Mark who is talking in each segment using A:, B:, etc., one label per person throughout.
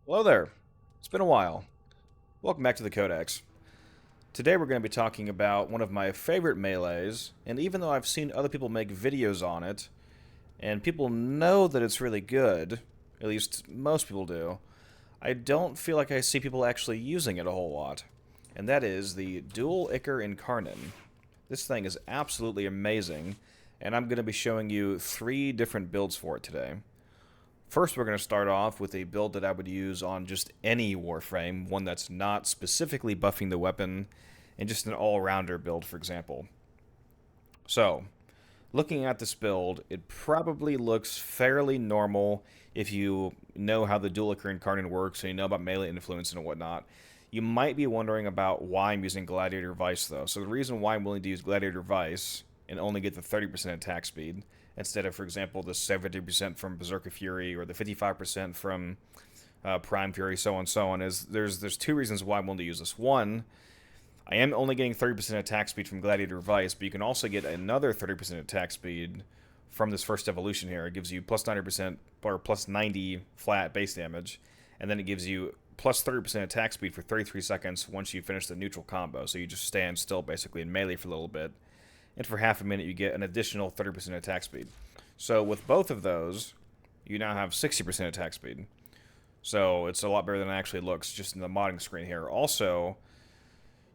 A: Hello there. It's been a while. Welcome back to the Codex. Today we're going to be talking about one of my favorite melees, and even though I've seen other people make videos on it, and people know that it's really good, at least most people do, I don't feel like I see people actually using it a whole lot. And that is the dual Ichor Incarnon. This thing is absolutely amazing, and I'm going to be showing you 3 different builds for it today. First, we're going to start off with a build that I would use on just any Warframe, one that's not specifically buffing the weapon, and just an all-rounder build, for example. So, looking at this build, it probably looks fairly normal if you know how the dual Ichor Incarnon works and you know about melee influence and whatnot. You might be wondering about why I'm using Gladiator Vice, though. So the reason why I'm willing to use Gladiator Vice and only get the 30% attack speed instead of, for example, the 70% from Berserker Fury or the 55% from Prime Fury, so on and so on, is there's 2 reasons why I'm willing to use this. One, I am only getting 30% attack speed from Gladiator Vice, but you can also get another 30% attack speed from this first evolution here. It gives you plus 90% or plus 90 flat base damage, and then it gives you plus 30% attack speed for 33 seconds once you finish the neutral combo. So you just stand still basically in melee for a little bit, and for half a minute you get an additional 30% attack speed. So with both of those, you now have 60% attack speed. So it's a lot better than it actually looks just in the modding screen here. Also,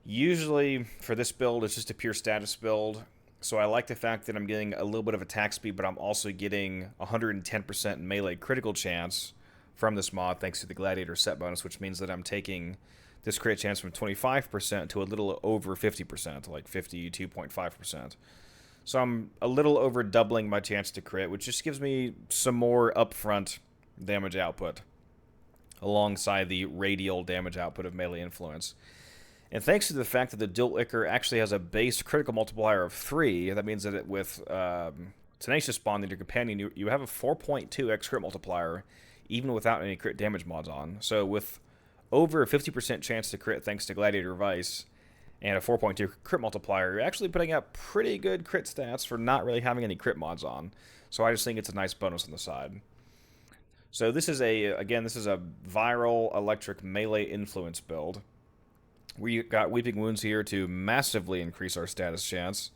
A: usually for this build, it's just a pure status build. So I like the fact that I'm getting a little bit of attack speed, but I'm also getting 110% melee critical chance from this mod thanks to the Gladiator set bonus, which means that I'm taking this crit chance from 25% to a little over 50%, like 52.5%. So I'm a little over doubling my chance to crit, which just gives me some more upfront damage output alongside the radial damage output of melee influence. And thanks to the fact that the dual Ichor actually has a base critical multiplier of 3, that means that with Tenacious Bond and your companion, you have a 4.2x crit multiplier, even without any crit damage mods on. So with over a 50% chance to crit thanks to Gladiator Vice, and a 4.2 crit multiplier, you're actually putting up pretty good crit stats for not really having any crit mods on. So I just think it's a nice bonus on the side. So this is a viral electric melee influence build. We got Weeping Wounds here to massively increase our status chance.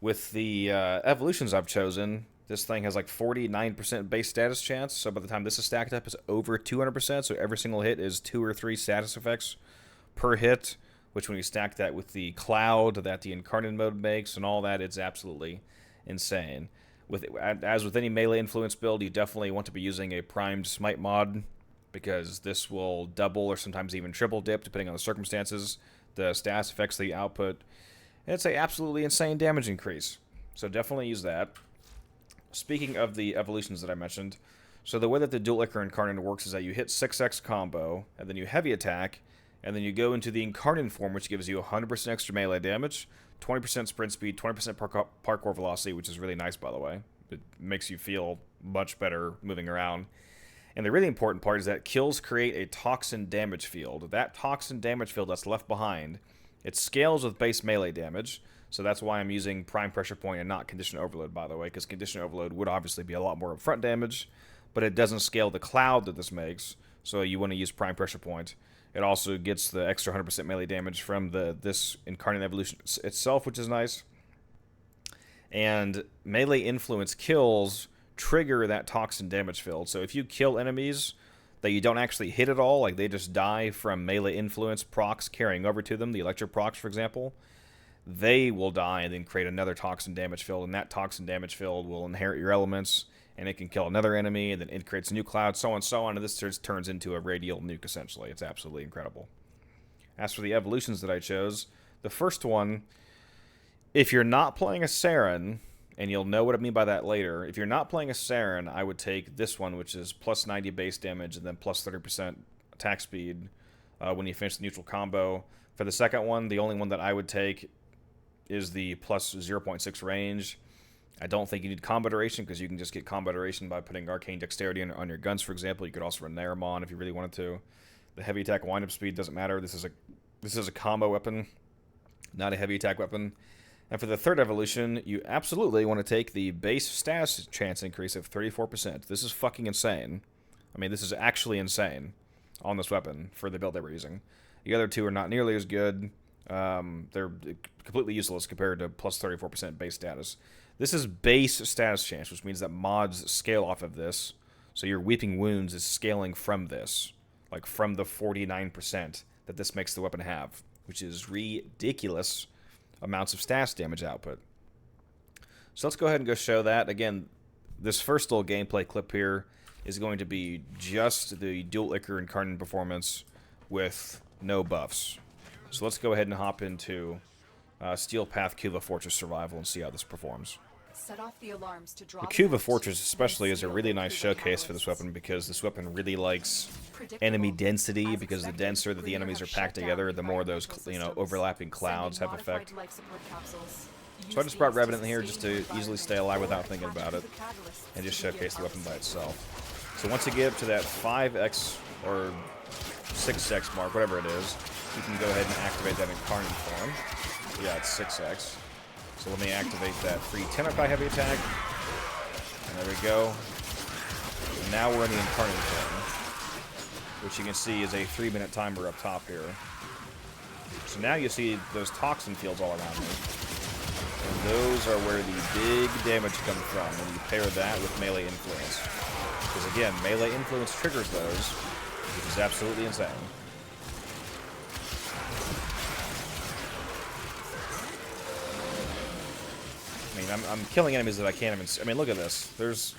A: With the evolutions I've chosen, this thing has like 49% base status chance, so by the time this is stacked up, it's over 200%, so every single hit is 2 or 3 status effects per hit, which when you stack that with the cloud that the Incarnon mode makes and all that, it's absolutely insane. As with any melee influence build, you definitely want to be using a primed smite mod, because this will double or sometimes even triple dip, depending on the circumstances, the status effects the output. And it's an absolutely insane damage increase. So definitely use that. Speaking of the evolutions that I mentioned, so the way that the dual Ichor Incarnon works is that you hit 6x combo, and then you heavy attack, and then you go into the Incarnon form, which gives you 100% extra melee damage, 20% sprint speed, 20% parkour velocity, which is really nice, by the way. It makes you feel much better moving around. And the really important part is that kills create a toxin damage field. That toxin damage field that's left behind, it scales with base melee damage. So that's why I'm using Prime Pressure Point and not Condition Overload, by the way, because Condition Overload would obviously be a lot more upfront damage, but it doesn't scale the cloud that this makes, so you want to use Prime Pressure Point. It also gets the extra 100% melee damage from this Incarnate Evolution itself, which is nice. And melee influence kills trigger that toxin damage field. So if you kill enemies that you don't actually hit at all, like they just die from melee influence procs carrying over to them, the electric procs, for example, they will die and then create another toxin damage field, and that toxin damage field will inherit your elements, and it can kill another enemy, and then it creates a new cloud, so on and so on, and this just turns into a radial nuke, essentially. It's absolutely incredible. As for the evolutions that I chose, the first one, if you're not playing a Saryn, and you'll know what I mean by that later, if you're not playing a Saryn, I would take this one, which is plus 90 base damage and then plus 30% attack speed when you finish the neutral combo. For the second one, the only one that I would take is the plus 0.6 range. I don't think you need combo duration, because you can just get combo duration by putting Arcane Dexterity on your guns, for example. You could also run Naramon if you really wanted to. The heavy attack wind-up speed doesn't matter. This is a combo weapon, not a heavy attack weapon. And for the third evolution, you absolutely want to take the base status chance increase of 34%. This is fucking insane. I mean, this is actually insane. on this weapon for the build they were using. The other two are not nearly as good. They're completely useless compared to plus 34% base status. This is base status chance, which means that mods scale off of this. So your Weeping Wounds is scaling from this, like from the 49% that this makes the weapon have, which is ridiculous amounts of status damage output. So let's go ahead and go show that. Again, this first little gameplay clip here is going to be just the dual Ichor Incarnon performance with no buffs. So let's go ahead and hop into Steel Path Kuva Fortress Survival and see how this performs.
B: Set off the alarms to draw
A: the Kuva Fortress especially is a really nice showcase for this weapon because this weapon really likes enemy density, because the denser that the enemies are packed together, the more those overlapping clouds have effect. So I just brought Revenant in here just to easily stay alive without thinking about it, and just showcase the weapon by itself. So once you get up to that 5x or 6x mark, whatever it is, you can go ahead and activate that Incarnon form. Yeah, it's 6x. So let me activate that free TennoCreate heavy attack. And there we go. And now we're in the Incarnon form, which you can see is a 3-minute timer up top here. So now you see those toxin fields all around me. And those are where the big damage comes from when you pair that with melee influence. Because again, melee influence triggers those, which is absolutely insane. I mean, I'm killing enemies that I can't even see. I mean, look at this. There's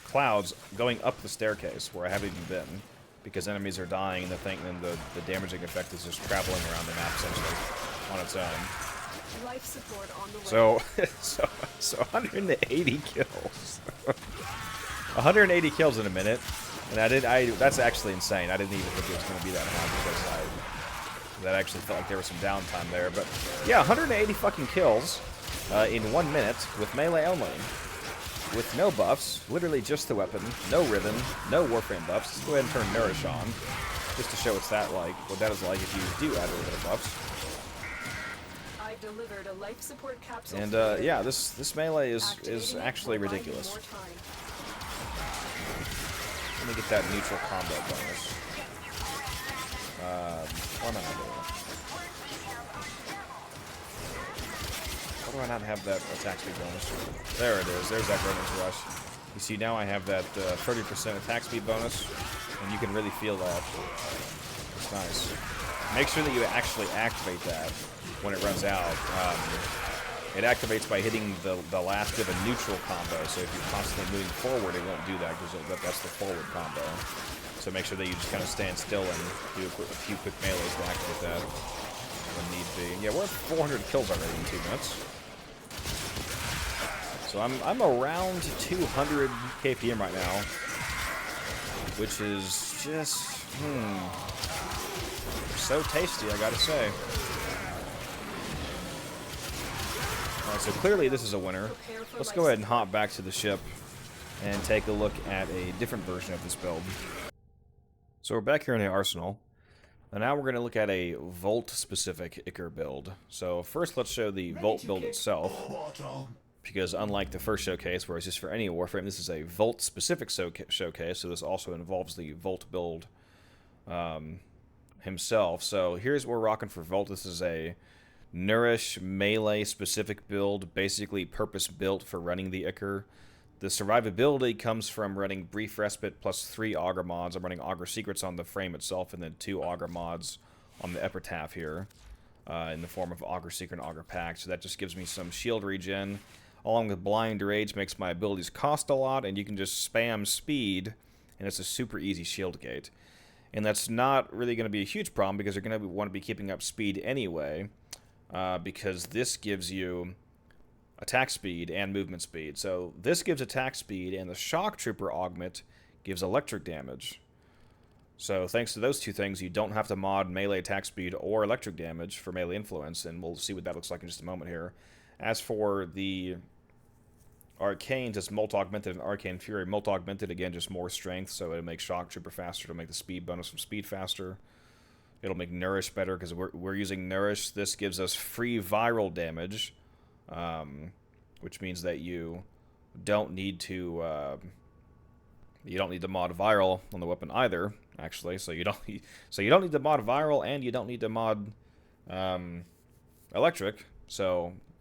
A: clouds going up the staircase where I haven't even been, because enemies are dying, and the damaging effect is just traveling around the map essentially on its own.
B: Life support on the way.
A: So 180 kills. 180 kills in a minute, and that's actually insane. I didn't even think it was going to be that high, because that actually felt like there was some downtime there. But yeah, 180 fucking kills in 1 minute with melee only, with no buffs, literally just the weapon, no ribbon, no Warframe buffs. Let's go ahead and turn Nourish on, just to show what that is like if you do add a little bit of buffs.
B: Delivered a life support capsule.
A: And yeah, this melee is actually ridiculous. Let me get that neutral combo bonus. Why am I not doing it? Why do I not have that attack speed bonus? There it is. There's that Gremlin's Rush. You see, now I have that 30% attack speed bonus, and you can really feel that. It's nice. Make sure that you actually activate that when it runs out. It activates by hitting the last of a neutral combo, so if you're constantly moving forward, it won't do that, because that's the forward combo. So make sure that you just kind of stand still and do a few quick melees to activate that when need be. Yeah, we're at 400 kills already in 2 minutes. So I'm around 200 KPM right now, which is just, so tasty, I gotta say. Alright, so clearly this is a winner. Let's go ahead and hop back to the ship and take a look at a different version of this build. So we're back here in the arsenal, and now we're going to look at a Volt-specific Ichor build. So first let's show the Volt build itself, because unlike the first showcase where it's just for any Warframe, this is a Volt-specific showcase, so this also involves the Volt build himself. So here's what we're rocking for Volt. This is a Nourish melee specific build, basically purpose built for running the Ichor. The survivability comes from running Brief Respite plus 3 Augur mods. I'm running Augur Secrets on the frame itself, and then 2 Augur mods on the epitaph here, in the form of Augur Secret and Augur Pact. So that just gives me some shield regen, along with Blind Rage makes my abilities cost a lot, and you can just spam speed, and it's a super easy shield gate. And that's not really going to be a huge problem, because you're going to want to be keeping up speed anyway, because this gives you attack speed and movement speed. So this gives attack speed, and the Shock Trooper Augment gives electric damage. So thanks to those two things, you don't have to mod melee attack speed or electric damage for melee influence, and we'll see what that looks like in just a moment here. As for the Arcanes, it's Molt Augmented and Arcane Fury. Molt Augmented, again, just more strength, so it'll make Shock Trooper faster, it'll make the speed bonus from speed faster. It'll make Nourish better, because we're using Nourish. This gives us free viral damage, which means that you don't need to You don't need to mod viral on the weapon either, actually. So you don't need to mod viral, and you don't need to mod electric.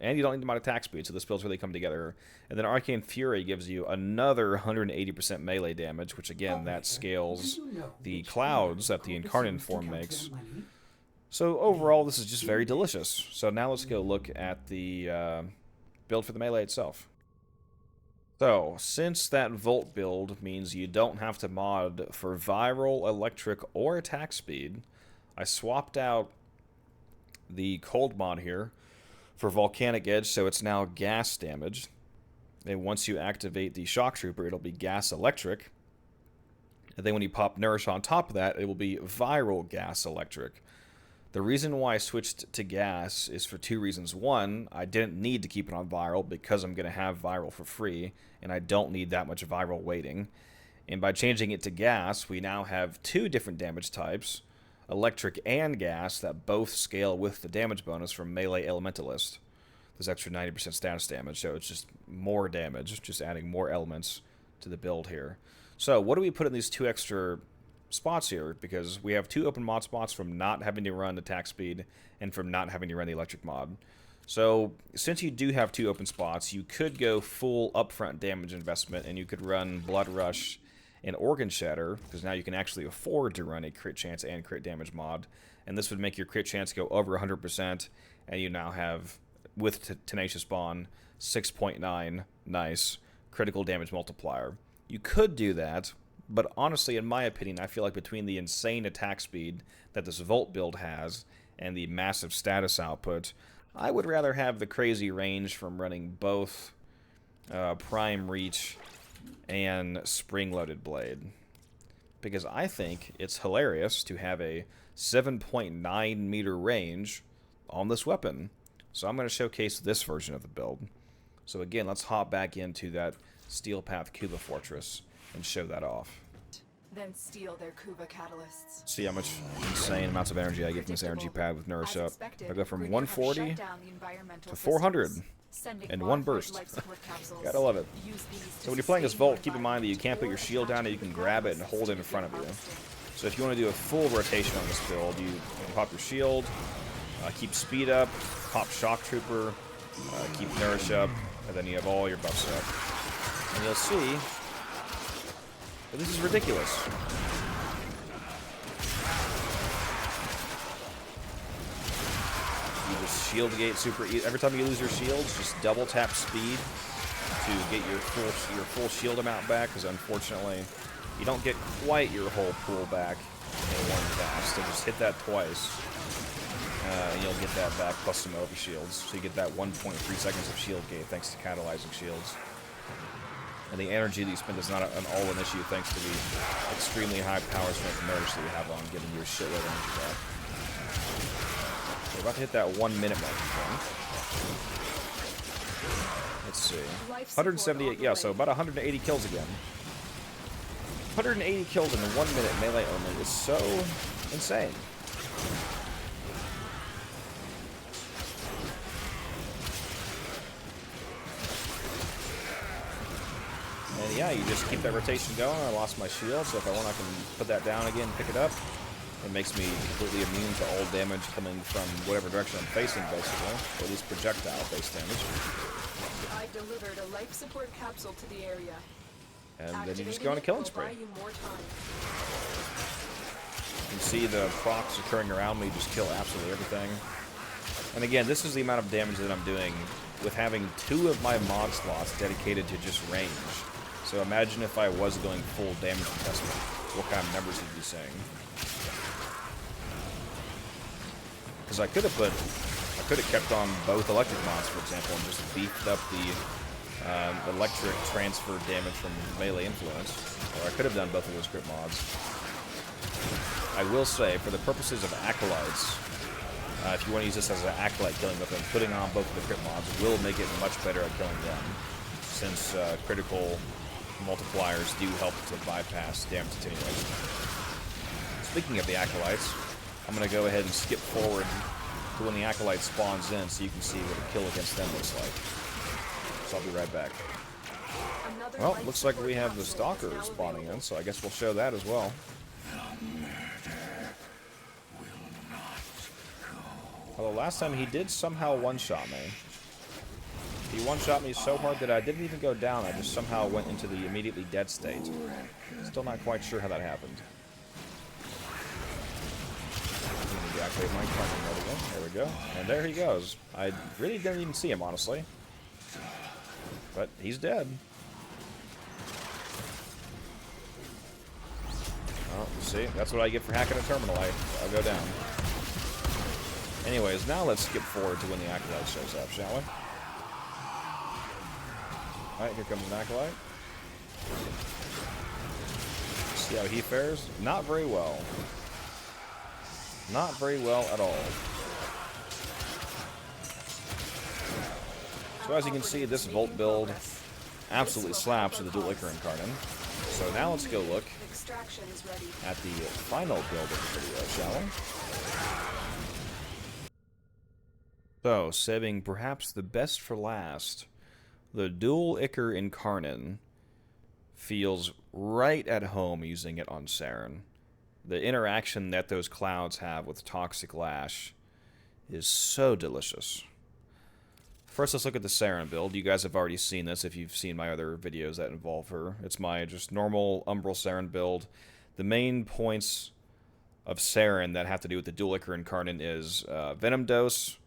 A: And you don't need to mod attack speed. So this build's really come together. And then Arcane Fury gives you another 180% melee damage, which again that scales the clouds that the Incarnon form makes. So overall, this is just very delicious. So now let's go look at the build for the melee itself. So, since that Volt build means you don't have to mod for viral, electric, or attack speed, I swapped out the cold mod here for Volcanic Edge, so it's now gas damage. And once you activate the Shock Trooper, it'll be gas electric. And then when you pop Nourish on top of that, it will be viral gas electric. The reason why I switched to gas is for two reasons. One, I didn't need to keep it on viral because I'm going to have viral for free, and I don't need that much viral waiting. And by changing it to gas, we now have two different damage types, electric and gas, that both scale with the damage bonus from Melee Elementalist. There's extra 90% status damage, so it's just more damage, just adding more elements to the build here. So what do we put in these two extra spots here? Because we have two open mod spots from not having to run attack speed and from not having to run the electric mod. So since you do have two open spots, you could go full upfront damage investment and you could run Blood Rush and Organ Shatter, because now you can actually afford to run a crit chance and crit damage mod, and this would make your crit chance go over 100%, and you now have, with Tenacious Bond, 6.9 nice critical damage multiplier. You could do that, but honestly, in my opinion, I feel like between the insane attack speed that this Volt build has and the massive status output, I would rather have the crazy range from running both Prime Reach and Spring-Loaded Blade. Because I think it's hilarious to have a 7.9 meter range on this weapon. So I'm going to showcase this version of the build. So again, let's hop back into that Steel Path Kuva Fortress and show that off.
B: Then steal their Kuva catalysts.
A: See how much insane amounts of energy I get from this energy pad with Nourish Up. I go from 140 to 400 in one burst. Gotta love it. So when you're playing this Volt, keep in mind that you can't put your shield down, and you can grab it and hold it in front of you. So if you want to do a full rotation on this build, you pop your shield, keep speed up, pop Shock Trooper, keep Nourish Up, and then you have all your buffs up. And you'll see that this is ridiculous. You just shield gate super easy. Every time you lose your shields, just double tap speed to get your full shield amount back, because unfortunately you don't get quite your whole pool back in one cast. So just hit that twice, and you'll get that back plus some OP shields. So you get that 1.3 seconds of shield gate thanks to catalyzing shields. And the energy that you spend is not an all-in issue thanks to the extremely high power strength nourish that you have on getting your shitload of energy back. We're about to hit that 1 minute mark, I think. Let's see. 178, yeah, so about 180 kills again. 180 kills in 1 minute melee only is so insane. And yeah, you just keep that rotation going. I lost my shield, so if I want, I can put that down again, pick it up. It makes me completely immune to all damage coming from whatever direction I'm facing, basically. Or at least projectile-based damage.
B: I've delivered a life support capsule to the area.
A: And then you just go on a killing spree. You can see the procs occurring around me just kill absolutely everything. And again, this is the amount of damage that I'm doing with having 2 of my mod slots dedicated to just range. So imagine if I was going full damage investment, what kind of numbers you'd be seeing. Because I could have kept on both electric mods, for example, and just beefed up the electric transfer damage from melee influence. Or I could have done both of those crit mods. I will say, for the purposes of Acolytes, if you want to use this as an Acolyte killing weapon, putting on both of the crit mods will make it much better at killing them, since critical multipliers do help to bypass damage attenuation. Speaking of the Acolytes, I'm going to go ahead and skip forward to when the Acolyte spawns in so you can see what a kill against them looks like. So I'll be right back.
B: Another
A: Well,
B: life
A: looks like
B: support
A: we have the
B: capsule
A: Stalker
B: is now
A: spawning in,
B: available.
A: so I guess we'll show that as well. Although last time he did somehow one-shot me. He one-shot me so hard that I didn't even go down, I just somehow went into the immediately dead state. Still not quite sure how that happened. Deactivate my Incarnon mode again. There we go. And there he goes. I really didn't even see him, honestly. But he's dead. Oh, see? That's what I get for hacking a terminal. I'll go down. Anyways, now let's skip forward to when the Acolyte shows up, shall we? Alright, here comes an Acolyte. See how he fares? Not very well. Not very well at all. So as you can see, this Volt build absolutely slaps with the dual Ichor Incarnon. So now let's go look at the final build of the video, shall we? So, saving perhaps the best for last, the dual Ichor Incarnon feels right at home using it on Saryn. The interaction that those clouds have with Toxic Lash is so delicious. First, let's look at the Saryn build. You guys have already seen this if you've seen my other videos that involve her. It's my just normal Umbral Saryn build. The main points of Saryn that have to do with the dual Ichor Incarnon is Venom Dose,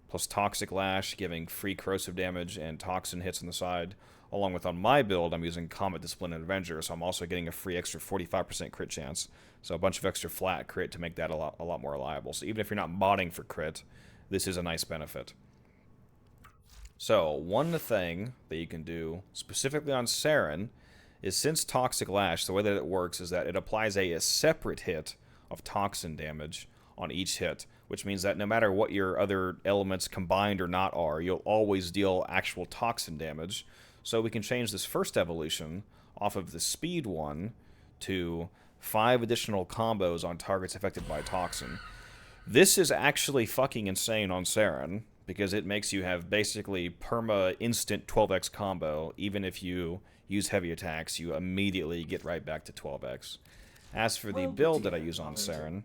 A: plus Toxic Lash, giving free corrosive damage and toxin hits on the side. Along with on my build, I'm using Comet Discipline and Avenger, so I'm also getting a free extra 45% crit chance. So a bunch of extra flat crit to make that a lot more reliable. So even if you're not modding for crit, this is a nice benefit. So one thing that you can do specifically on Saryn is, since Toxic Lash, the way that it works is that it applies a separate hit of toxin damage on each hit, which means that no matter what your other elements combined or not are, you'll always deal actual toxin damage. So we can change this first evolution off of the speed one to 5 additional combos on targets affected by toxin. This is actually fucking insane on Saryn, because it makes you have basically perma instant 12x combo. Even if you use heavy attacks, you immediately get right back to 12x. As for the build that I use on Saryn,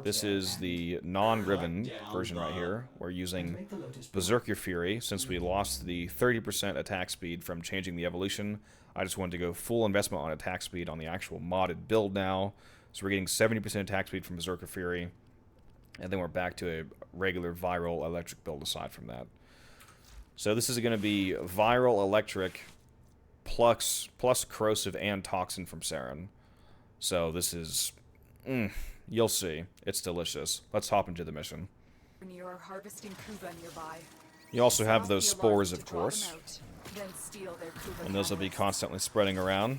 A: this is the non-ribbon version right here. We're using Berserker Fury. Since we lost the 30% attack speed from changing the evolution, I just wanted to go full investment on attack speed on the actual modded build now. So we're getting 70% attack speed from Berserker Fury, and then we're back to a regular viral electric build aside from that. So this is going to be viral electric plus corrosive and toxin from Saryn. So this is, you'll see. It's delicious. Let's hop into the mission.
B: You're harvesting Kuba nearby.
A: You also have
B: Sound
A: those
B: the alarm
A: spores,
B: to
A: of
B: draw
A: course.
B: them out, then steal their Kuba
A: And those will be
B: catalysts.
A: constantly spreading around.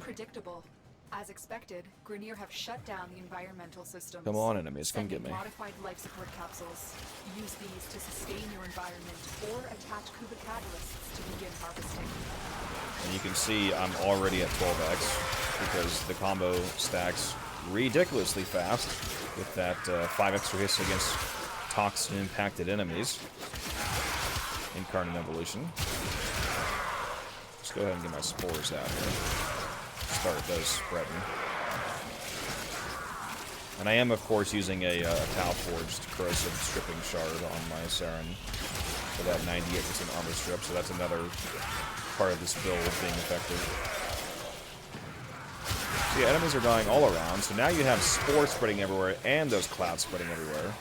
B: Predictable. As expected, Grenier have shut down the environmental systems.
A: Come on, enemies, come get
B: Sending
A: me.
B: modified life support capsules. Use these to sustain your environment or attach Kuba catalysts to begin harvesting.
A: And you can see I'm already at 12x because the combo stacks ridiculously fast with that 5 extra hits against toxin-impacted enemies. Incarnon evolution. Let's go ahead and get my spores out here. Start those spreading. And I am, of course, using a Tau Forged corrosive stripping shard on my Saryn for that 98% armor strip, so that's another part of this build being effective. So yeah, enemies are dying all around, so now you have spores spreading everywhere and those clouds spreading everywhere.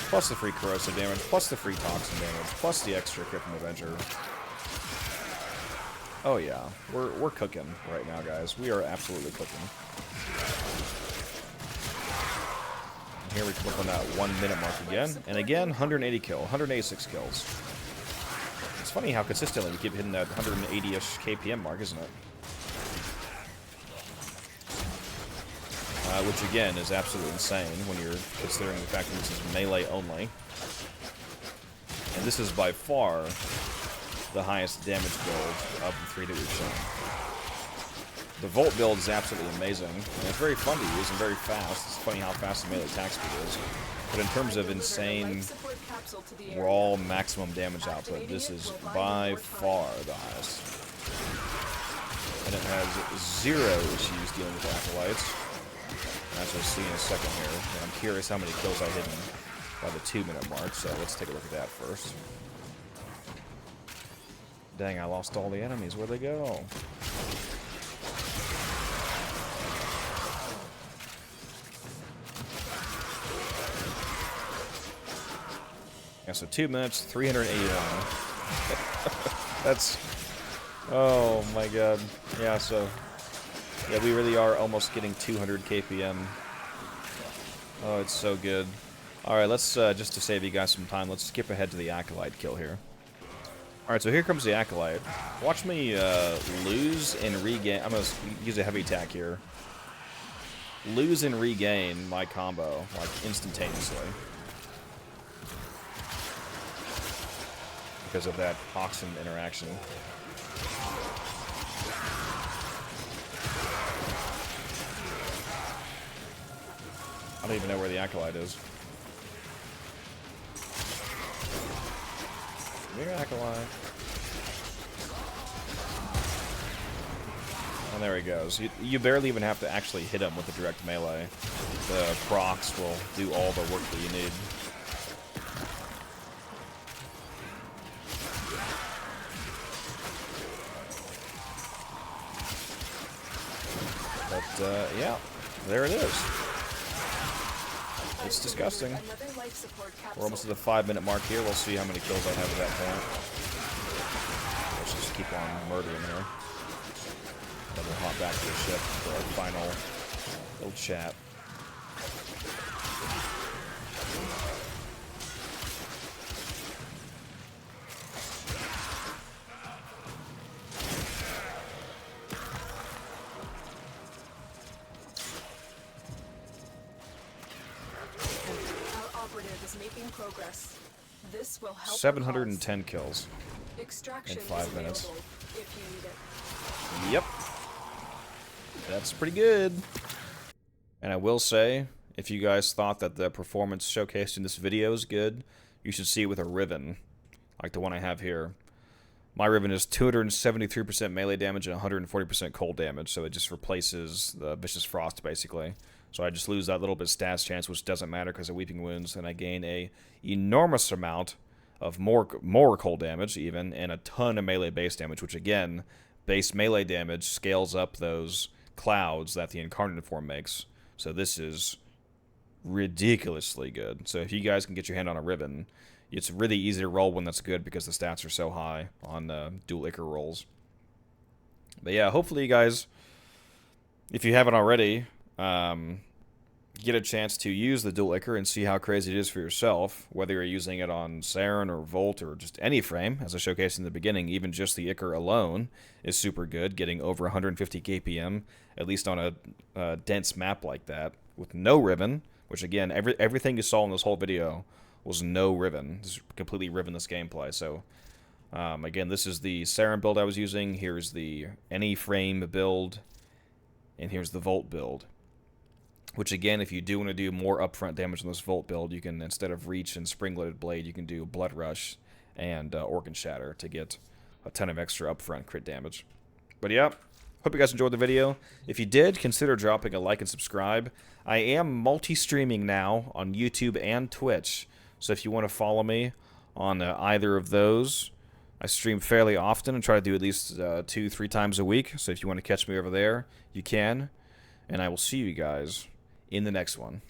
A: Plus the free corrosive damage, plus the free toxin damage, plus the extra crit from Avenger. Oh yeah, we're cooking right now, guys. We are absolutely cooking. And here we come up on that 1 minute mark again, and again 180 kill, 186 kills. It's funny how consistently we keep hitting that 180-ish KPM mark, isn't it? Which again is absolutely insane when you're considering the fact that this is melee only. And this is by far the highest damage build of the 3 that we've shown. The Volt build is absolutely amazing, and it's very fun to use and very fast. It's funny how fast the melee attack speed is. But in terms of insane raw maximum damage output, this is by far the highest. And it has 0 issues dealing with Acolytes. As we'll see in a second here. And I'm curious how many kills I hit by the 2-minute mark, so let's take a look at that first. Dang, I lost all the enemies. Where'd they go? Yeah, so 2 minutes, 381. That's... Oh my god. Yeah, so... Yeah, we really are almost getting 200 KPM. Oh, it's so good. Alright, let's, just to save you guys some time, let's skip ahead to the Acolyte kill here. Alright, so here comes the Acolyte. Watch me, lose and regain... I'm gonna use a heavy attack here. Lose and regain my combo, like, instantaneously. Because of that Oxen interaction. I don't even know where the Acolyte is. Here, Acolyte. And there he goes. You barely even have to actually hit him with the direct melee. The procs will do all the work that you need. But, yeah, there it is. It's disgusting. We're almost at the 5-minute mark here. We'll see how many kills I have at that point. Let's just keep on murdering here. Then we'll hop back to the ship for our final little chat.
B: Is making progress. This will help
A: 710 kills
B: in
A: 5 minutes.
B: If you need it.
A: Yep. That's pretty good. And I will say, if you guys thought that the performance showcased in this video is good, you should see it with a Riven, like the one I have here. My Riven is 273% melee damage and 140% cold damage, so it just replaces the Vicious Frost, basically. So I just lose that little bit of stats chance, which doesn't matter because of Weeping Wounds, and I gain a enormous amount of more cold damage, even, and a ton of melee base damage, which, again, base melee damage scales up those clouds that the Incarnon form makes. So this is ridiculously good. So if you guys can get your hand on a Riven, it's really easy to roll one that's good because the stats are so high on dual Ichor rolls. But yeah, hopefully you guys, if you haven't already, get a chance to use the dual Ichor and see how crazy it is for yourself, whether you're using it on Saryn or Volt or just any frame, as I showcased in the beginning. Even just the Ichor alone is super good, getting over 150 KPM, at least on a dense map like that, with no Riven, which again, everything you saw in this whole video was no Riven. This is completely Rivenless gameplay. So, again, this is the Saryn build I was using. Here's the any frame build, and here's the Volt build. Which, again, if you do want to do more upfront damage on this Volt build, you can, instead of Reach and Spring-Loaded Blade, you can do Blood Rush and Organ Shatter to get a ton of extra upfront crit damage. But yeah, hope you guys enjoyed the video. If you did, consider dropping a like and subscribe. I am multi-streaming now on YouTube and Twitch, so if you want to follow me on either of those, I stream fairly often and try to do at least 2-3 times a week. So if you want to catch me over there, you can. And I will see you guys in the next one.